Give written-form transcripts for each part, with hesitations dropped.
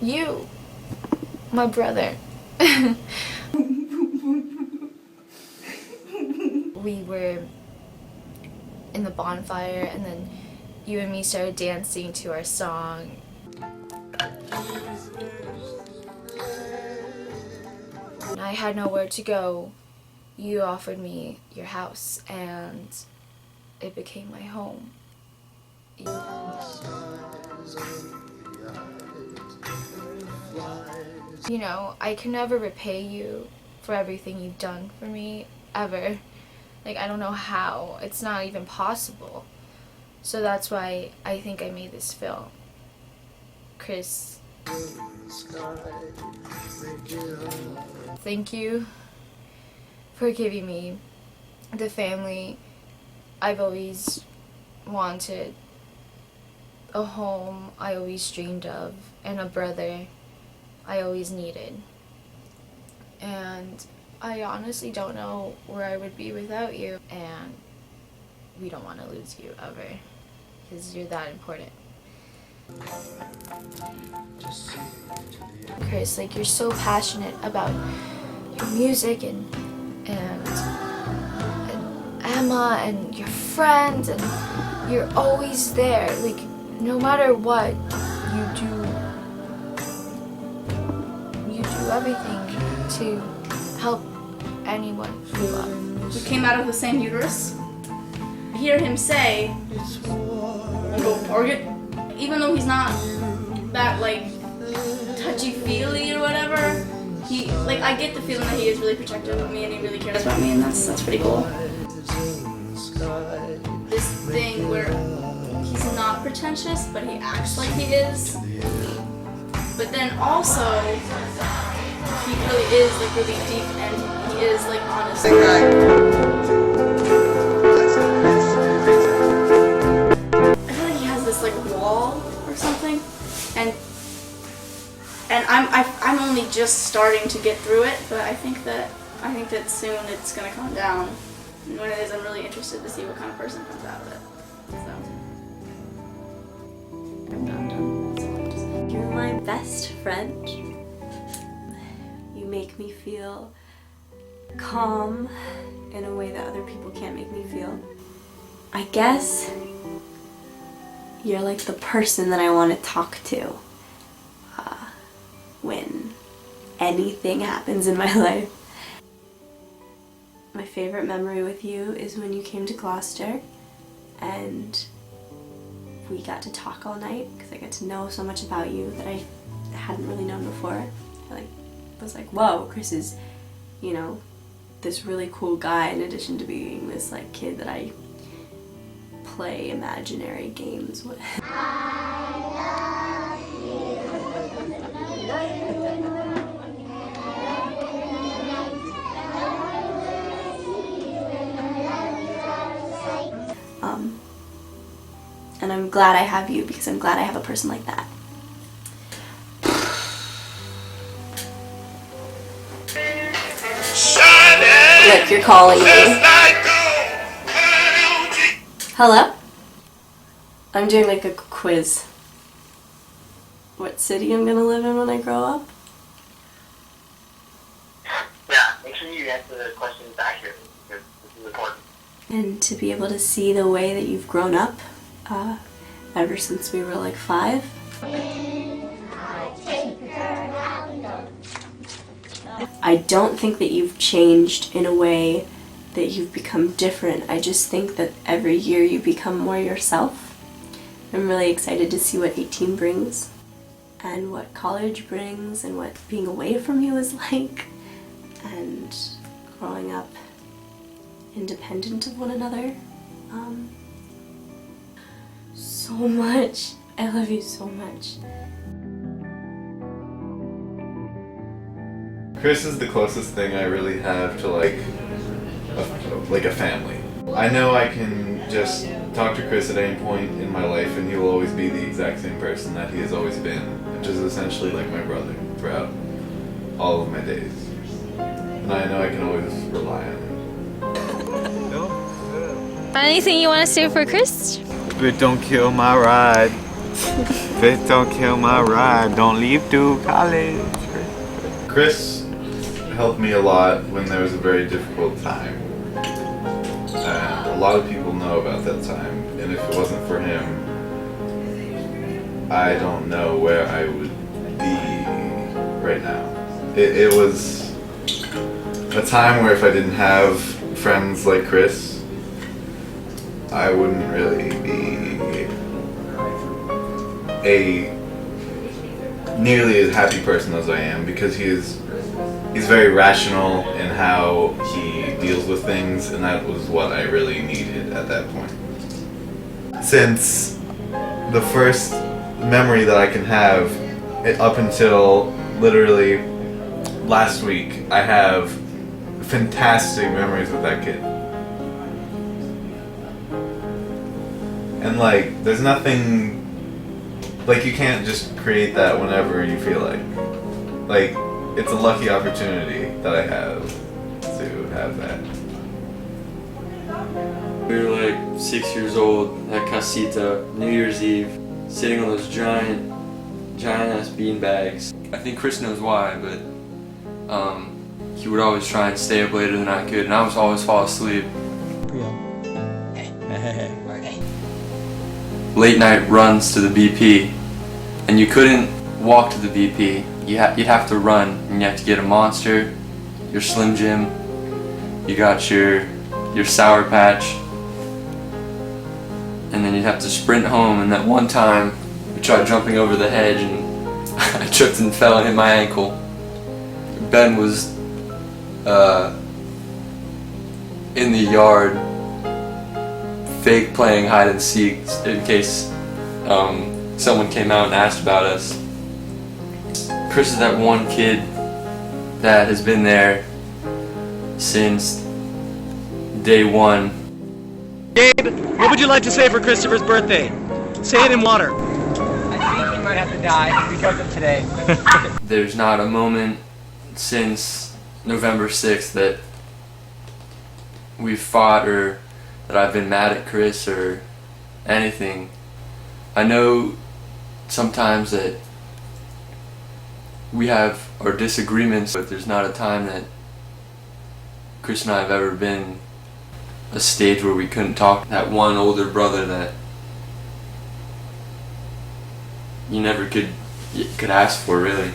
You, my brother. We were in the bonfire, and then you and me started dancing to our song. I had nowhere to go. You offered me your house, and it became my home. You know, I can never repay you for everything you've done for me, ever. Like, I don't know how. It's not even possible. So that's why I think I made this film. Cris, thank you for giving me the family I've always wanted, a home I always dreamed of, and a brother I always needed. And I honestly don't know where I would be without you, and we don't want to lose you ever, because you're that important. Cris, like, you're so passionate about your music and Emma and your friends, and you're always there. Like, no matter what, you do everything to help anyone you love. We came out of the same uterus. Hear him say, "Go target," even though he's not that like touchy-feely or whatever. He, like, I get the feeling that he is really protective of me and he really cares about me, and that's pretty cool. This thing where he's not pretentious, but he acts like he is. But then also, he really is like really deep, and he is like honest. I feel like he has this like wall or something, and I'm only just starting to get through it, but I think that soon it's gonna calm down. And when it is, I'm really interested to see what kind of person comes out of it. So I'm done. That's all I have to say. You're my best friend. You make me feel calm in a way that other people can't make me feel. I guess you're like the person that I want to talk to when anything happens in my life. My favorite memory with you is when you came to Gloucester and we got to talk all night, because I got to know so much about you that I hadn't really known before. I was like, whoa, Cris is, you know, this really cool guy, in addition to being this like kid that I play imaginary games with. And I'm glad I have you, because I'm glad I have a person like that. Look, you're calling me. Hello? I'm doing like a quiz. What city I'm gonna live in when I grow up? Yeah, make sure you answer the questions accurately, because this is important. And to be able to see the way that you've grown up ever since we were like 5. I don't think that you've changed in a way that you've become different. I just think that every year you become more yourself. I'm really excited to see what 18 brings, and what college brings, and what being away from you is like, and growing up independent of one another. So much. I love you so much. Cris is the closest thing I really have to like a family. I know I can just talk to Cris at any point in my life and he will always be the exact same person that he has always been, which is essentially like my brother throughout all of my days. And I know I can always rely on him. Anything you want to say for Cris? But don't kill my ride. Faith don't kill my ride. Don't leave to college. Cris helped me a lot when there was a very difficult time. And a lot of people know about that time. And if it wasn't for him, I don't know where I would be right now. It was a time where if I didn't have friends like Cris, I wouldn't really be a nearly as happy person as I am, because he's very rational in how he deals with things, and that was what I really needed at that point. Since the first memory that I can have, up until literally last week, I have fantastic memories with that kid. And like, there's nothing, like, you can't just create that whenever you feel like. Like, it's a lucky opportunity that I have to have that. We were like 6 years old at Casita, New Year's Eve, sitting on those giant ass bean bags. I think Cris knows why, but he would always try and stay up later than I could, and I would always fall asleep. Late night runs to the BP, and you couldn't walk to the BP. You'd have to run, and you have to get a Monster, your Slim Jim, you got your Sour Patch, and then you'd have to sprint home. And that one time, we tried jumping over the hedge, and I tripped and fell and hit my ankle. Ben was in the yard, fake playing hide and seek in case someone came out and asked about us. Cris is that one kid that has been there since day one. Gabe, what would you like to say for Christopher's birthday? Say it in water. I think he might have to die because of today. There's not a moment since November 6th that we've fought or that I've been mad at Cris or anything. I know sometimes that we have our disagreements, but there's not a time that Cris and I have ever been a stage where we couldn't talk. That one older brother that you never could ask for, really.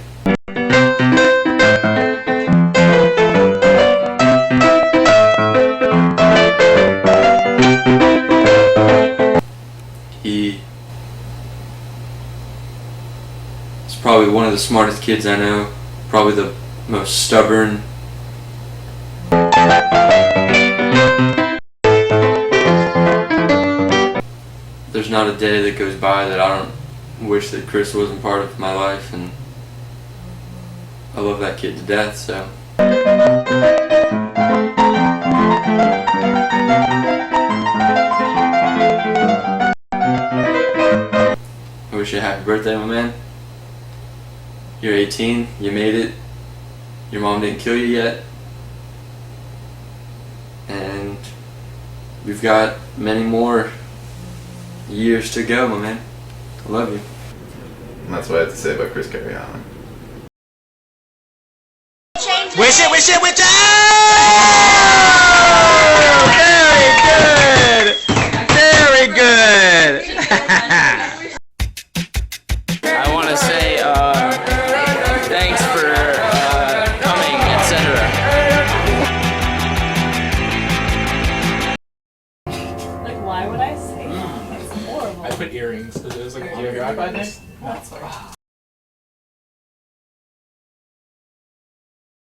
He is probably one of the smartest kids I know, probably the most stubborn. There's not a day that goes by that I don't wish that Cris wasn't part of my life, and I love that kid to death, so. I wish you a happy birthday, my man. You're 18, you made it. Your mom didn't kill you yet. And we've got many more years to go, my man. I love you. And that's what I have to say about Cris Carrion. Wish it, wish it, wish it! Very good! Very good! I want to say thanks for coming, etc. Like, why would I say that? That's horrible. I put earrings. It was like, do you have your iPad there? That's horrible.